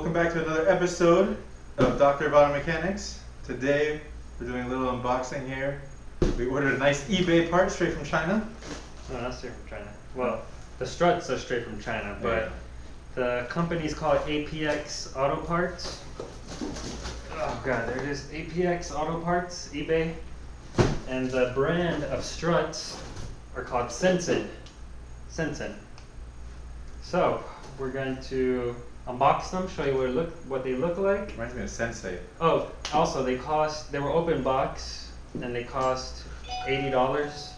Welcome back to another episode of Dr. Auto Mechanics. Today we're doing a little unboxing here. We ordered a nice eBay part straight from China. No, not straight from China. Well, the struts are straight from China, but the company's called APX Auto Parts. Oh god, there it is. APX Auto Parts, eBay. And the brand of struts are called Sensen. So, we're going to unbox them, show you what they look like. Reminds me of Sensei. Oh, also they were open box and they cost $80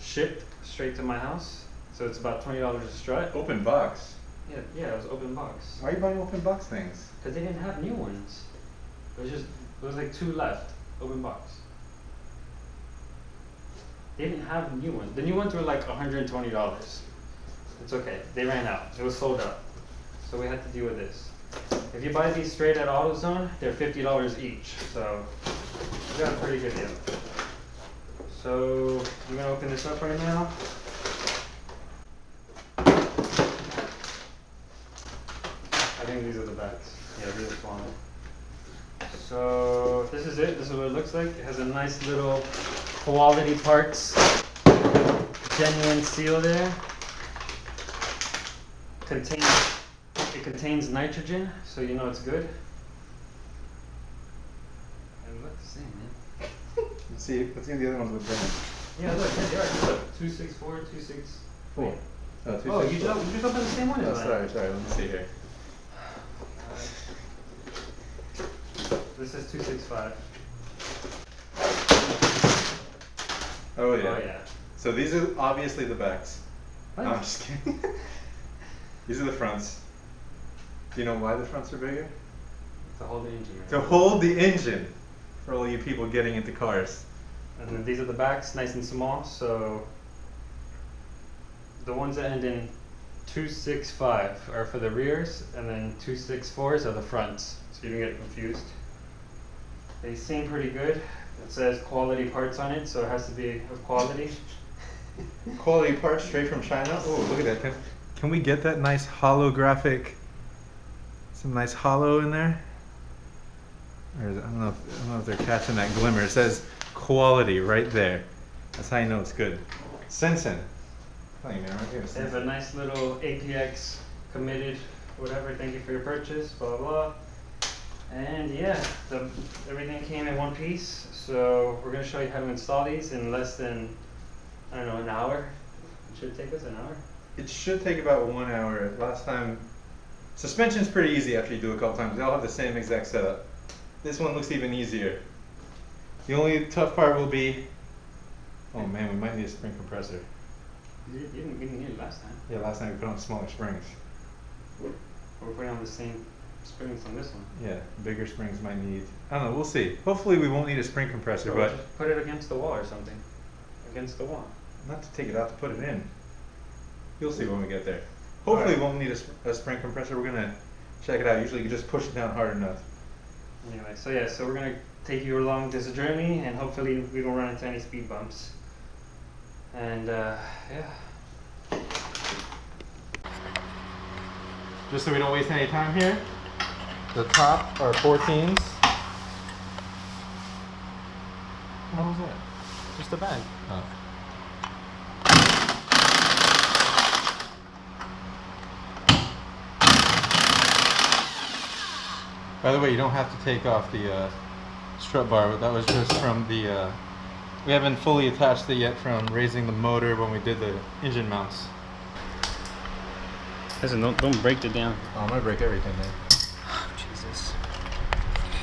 shipped straight to my house. So it's about $20 a strut. Open box? Yeah, it was open box. Why are you buying open box things? Because they didn't have new ones. It was like 2 left, open box. They didn't have new ones. The new ones were like $120. It's okay, they ran out. It was sold out. So we had to deal with this. If you buy these straight at AutoZone, they're $50 each. So we got a pretty good deal. So I'm gonna open this up right now. I think these are the bags. Yeah, these are smaller. So this is it. This is what it looks like. It has a nice little quality parts, genuine seal there. It contains nitrogen, so you know it's good. And look the same, man. Let's see the other ones with them. Yeah, look, they are. Look, 264, 264. Oh, you just opened the same one as mine. Sorry, let me see here. This is 265. Oh yeah. Oh yeah. So these are obviously the backs. What? No, I'm just kidding. These are the fronts. Do you know why the fronts are bigger? To hold the engine. Right? To hold the engine for all you people getting into cars. And then these are the backs, nice and small. So the ones that end in 265 are for the rears, and then 264s are the fronts. So you don't get confused. They seem pretty good. It says quality parts on it, so it has to be of quality. Quality parts straight from China. Oh, look at that. Can we get that nice holographic, some nice hollow in there? Or I don't know if they're catching that glimmer. It says quality right there. That's how you know it's good. Sensen. They have a nice little APX committed, whatever, thank you for your purchase, blah blah. And yeah, everything came in one piece. So we're going to show you how to install these in less than, I don't know, an hour. It should take us an hour. It should take about 1 hour. Last time, suspension's pretty easy after you do it a couple times. They all have the same exact setup. This one looks even easier. The only tough part will be, oh man, we might need a spring compressor. You didn't need it last time. Yeah, last time we put on smaller springs. We're putting on the same springs on this one. Yeah, bigger springs might need, I don't know, we'll see. Hopefully we won't need a spring compressor, So but just put it against the wall or something. Against the wall. not to take it out, to put it in. You'll see when we get there. Hopefully we won't need a spring compressor. We're gonna check it out. Usually you just push it down hard enough. Anyway, so yeah, so we're gonna take you along this journey, and hopefully we don't run into any speed bumps. And yeah. Just so we don't waste any time here, the top are 14s. What was that? Just a bag. Oh. By the way, you don't have to take off the strut bar, but that was just from the, we haven't fully attached it yet from raising the motor when we did the engine mounts. Listen, don't break it down. Oh, I'm gonna break everything then. Oh, Jesus.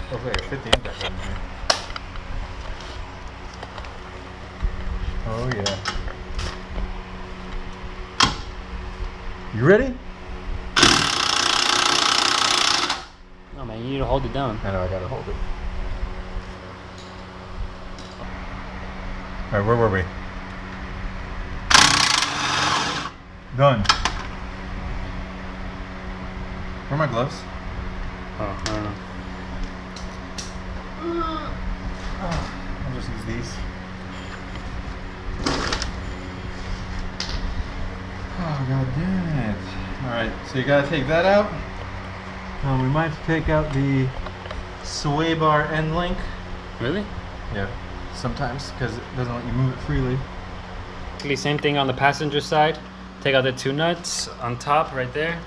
Hopefully I can fit the impact in here. Oh yeah. You ready? Oh man, you need to hold it down. I know, I gotta hold it. Alright, where were we? Done. Where are my gloves? Oh, I don't know. I'll just use these. Oh god damn it. Alright, so you gotta take that out. We might have to take out the sway bar end link. Really? Yeah, sometimes, because it doesn't let you move it freely. Same thing on the passenger side. Take out the 2 nuts on top right there,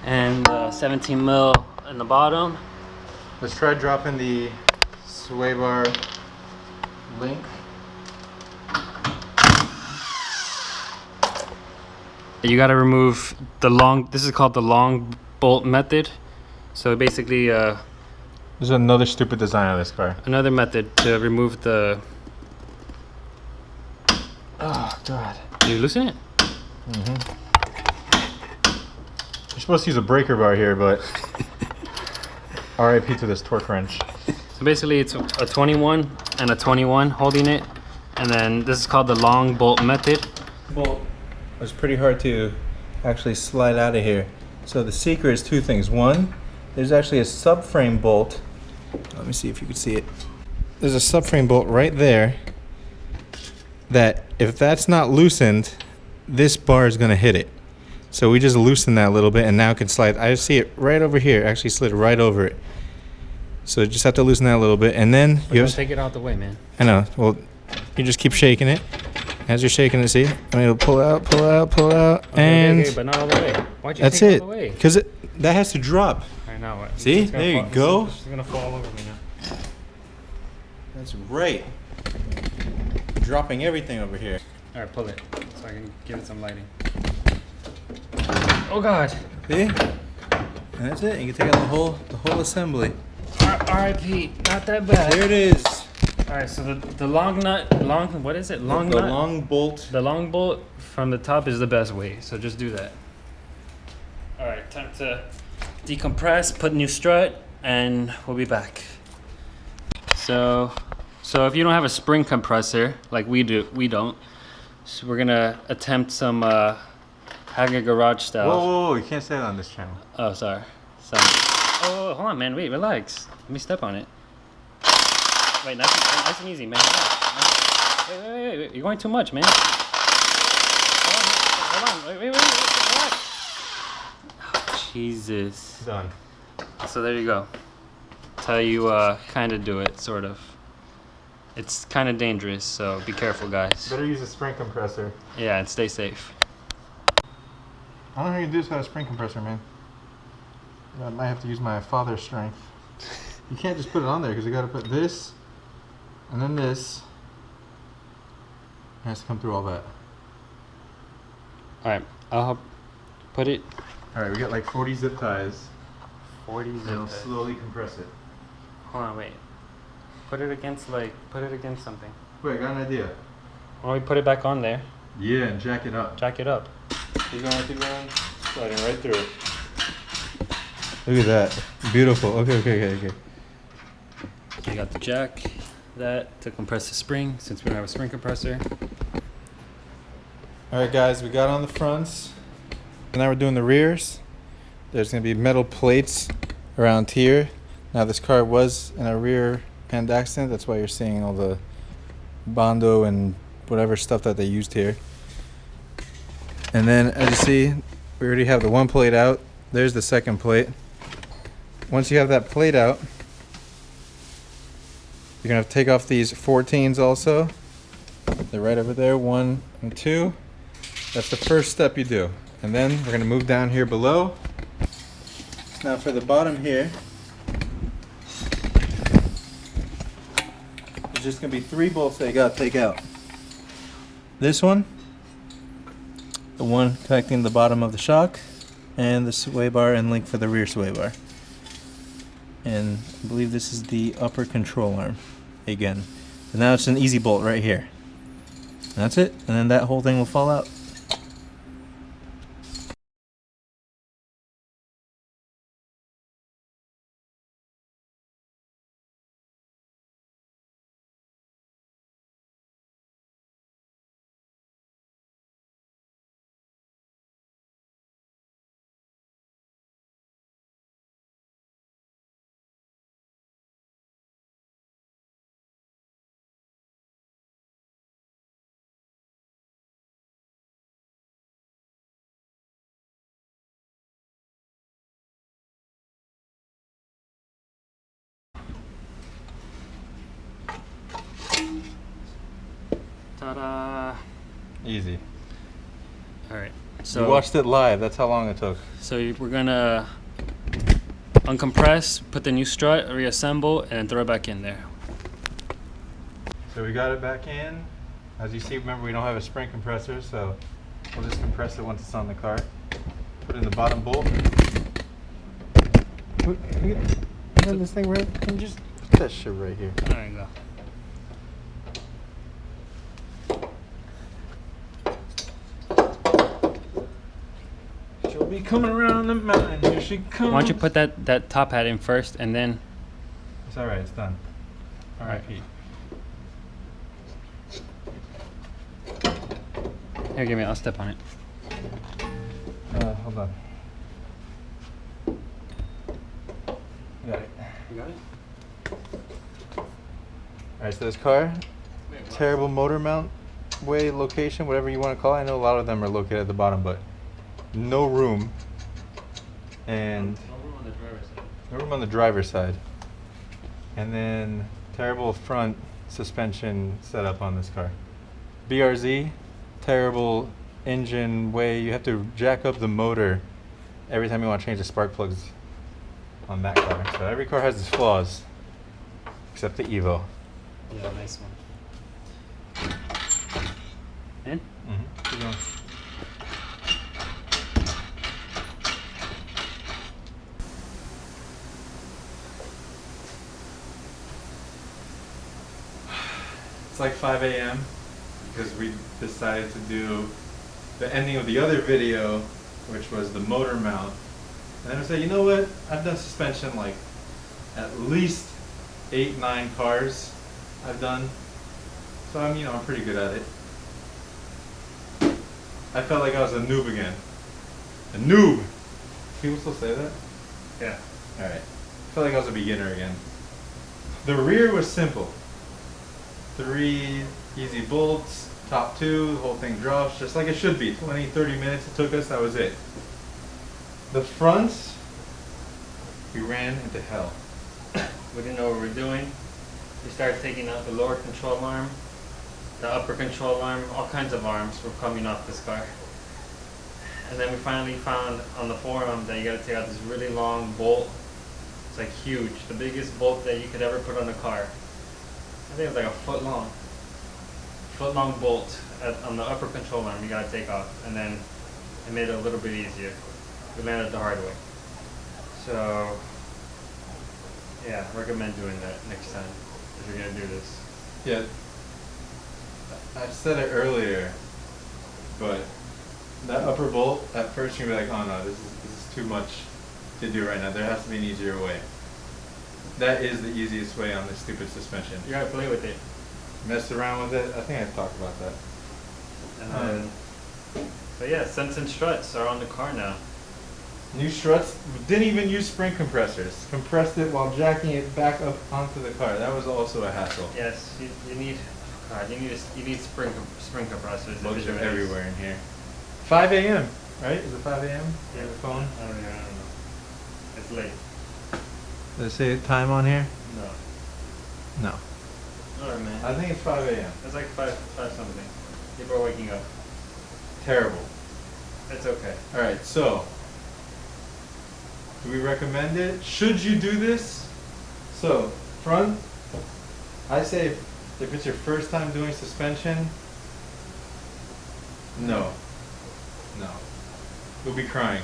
and 17 mil in the bottom. Let's try dropping the sway bar link. You got to remove the long. This is called the long bolt method. So basically, This is another stupid design of this car. another method to remove the. Oh God! You loosen it? You're supposed to use a breaker bar here, but RIP to this torque wrench. So basically, it's a 21 and a 21 holding it, and then this is called the long bolt method. Bolt was pretty hard to actually slide out of here. So the secret is 2 things. One, there's actually a subframe bolt. Let me see if you can see it. There's a subframe bolt right there that if that's not loosened, this bar is going to hit it. So we just loosen that a little bit and now it can slide. I see it right over here. Actually slid right over it. So you just have to loosen that a little bit, and then you have take it out the way, man. I know. Well, you just keep shaking it. As you're shaking it, see? I mean, it'll pull out, pull out, pull out, and okay, but not all the way. Why'd you that's take it. it all the way? Because that has to drop. I know. See? It's gonna There you fall- go. It's gonna fall over me now. That's right. Dropping everything over here. All right, pull it so I can give it some lighting. Oh God. See? And that's it. You can take out the whole assembly. R.I.P. Not that bad. There it is. All right, so the long what is it? Long the nut. long bolt. The long bolt from the top is the best way. So just do that. All right, time to decompress, put new strut, and we'll be back. So if you don't have a spring compressor like we don't. So we're gonna attempt some having a garage style. Whoa, you can't say that on this channel. Oh, sorry. Oh, hold on, man. Wait, relax. Let me step on it. Wait, nice and easy, man. Relax. Wait. You're going too much, man. Hold on. Wait. Relax. Oh, Jesus. Done. So there you go. That's how you kind of do it, sort of. It's kind of dangerous, so be careful, guys. Better use a spring compressor. Yeah, and stay safe. I don't know how you do this without a spring compressor, man. I might have to use my father's strength. You can't just put it on there because you got to put this and then this. It has to come through all that. All right, I'll help put it. All right, we got like 40 zip ties. 40 And it'll slowly compress it. Hold on, wait. Put it against something. Wait, I got an idea. Why don't we put it back on there? Yeah, and jack it up. Jack it up. Keep going. Sliding right through it. Look at that. Beautiful. Okay. I got the jack, that to compress the spring since we don't have a spring compressor. Alright guys, we got on the fronts. Now we're doing the rears. There's going to be metal plates around here. Now this car was in a rear end accident. That's why you're seeing all the Bondo and whatever stuff that they used here. And then as you see, we already have the one plate out. There's the second plate. Once you have that plate out, you're going to have to take off these 14s also. They're right over there, 1 and 2. That's the first step you do. And then we're going to move down here below. Now for the bottom here, there's just going to be 3 bolts that you got to take out. This one, the one connecting the bottom of the shock, and the sway bar and link for the rear sway bar. And I believe this is the upper control arm again. And now it's an easy bolt right here. And that's it. And then that whole thing will fall out. Ta-da! Easy. All right. So you watched it live. That's how long it took. So we're gonna uncompress, put the new strut, reassemble, and throw it back in there. So we got it back in. As you see, remember we don't have a spring compressor, so we'll just compress it once it's on the car. Put in the bottom bolt. Put this thing right. Can you just put that shit right here? There you go. She'll be coming around the mountain. Here she comes. Why don't you put that top hat in first, and then? It's all right. It's done. All right. Here, give me. I'll step on it. Hold on. Got it. You got it. All right. So this car, terrible motor mount way location, whatever you want to call it. I know a lot of them are located at the bottom, but no room. And no room on the driver's side. No room on the driver's side. And then terrible front suspension setup on this car. BRZ, terrible engine way. You have to jack up the motor every time you want to change the spark plugs on that car. So every car has its flaws, except the Evo. Yeah, nice one. In? Mm-hmm. Keep going. It's like 5 a.m. because we decided to do the ending of the other video, which was the motor mount. And then I said, you know what? I've done suspension like at least 8-9 cars I've done. So I'm pretty good at it. I felt like I was a noob again. A noob! People still say that? Yeah. Alright. I felt like I was a beginner again. The rear was simple. 3 easy bolts, top 2, the whole thing drops just like it should be. 20-30 minutes it took us, that was it. The fronts, we ran into hell. We didn't know what we were doing. We started taking out the lower control arm, the upper control arm, all kinds of arms were coming off this car. And then we finally found on the forum that you gotta take out this really long bolt. It's like huge, the biggest bolt that you could ever put on a car. I think it was like a foot long bolt on the upper control arm you gotta take off, and then it made it a little bit easier. We landed the hard way. So yeah, recommend doing that next time if you're gonna do this. Yeah, I said it earlier, but that upper bolt, at first you're gonna be like, oh no, this is too much to do right now. There has to be an easier way. That is the easiest way on this stupid suspension. You gotta play with it. Mess around with it. I think I talked about that. And but yeah, Sense struts are on the car now. New struts. Didn't even use spring compressors. Compressed it while jacking it back up onto the car. That was also a hassle. Yes, you need. God, you need spring compressors. Bugs are everywhere in here. 5 a.m. Right? Is it 5 a.m.? Yeah. The phone. I don't know. It's late. Does it say time on here? No. No. Alright, man. I think it's 5 a.m. It's like 5 something. People are waking up. Terrible. It's okay. Alright, so do we recommend it? Should you do this? So, front, I say if it's your first time doing suspension, no. No. You'll be crying.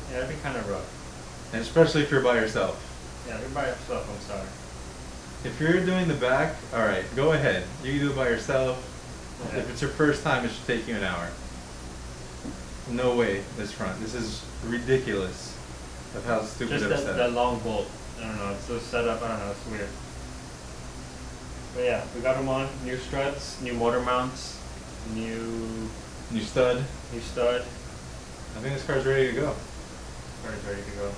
Yeah, it'd be kind of rough. And especially if you're by yourself. Yeah, if you're by yourself, I'm sorry. If you're doing the back, alright, go ahead. You can do it by yourself. Yeah. If it's your first time, it should take you an hour. No way, this front. This is ridiculous of how stupid Just it was set that up. long bolt. I don't know, it's so set up, I don't know, it's weird. But yeah, we got them on. New struts, new motor mounts, new stud. stud. I think this car's ready to go. Car's ready to go.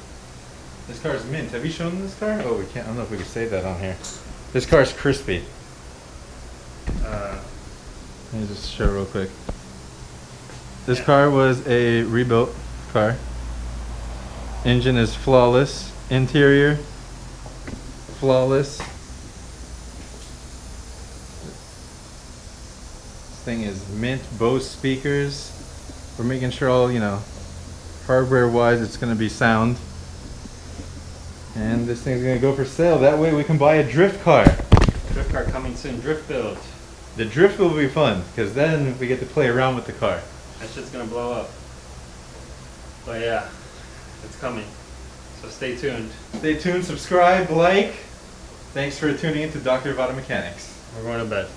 This car's mint. Have you shown them this car? Oh, we can't. I don't know if we can say that on here. This car's crispy. Let me just show real quick. This car was a rebuilt car. Engine is flawless. Interior, flawless. This thing is mint Bose speakers. We're making sure all, you know, hardware-wise it's going to be sound. And this thing's going to go for sale. That way we can buy a drift car. Drift car coming soon. Drift build. The drift will be fun, because then we get to play around with the car. That shit's going to blow up. But yeah, it's coming. So stay tuned. Stay tuned, subscribe, like. Thanks for tuning in to Dr. Vada Mechanics. We're going to bed.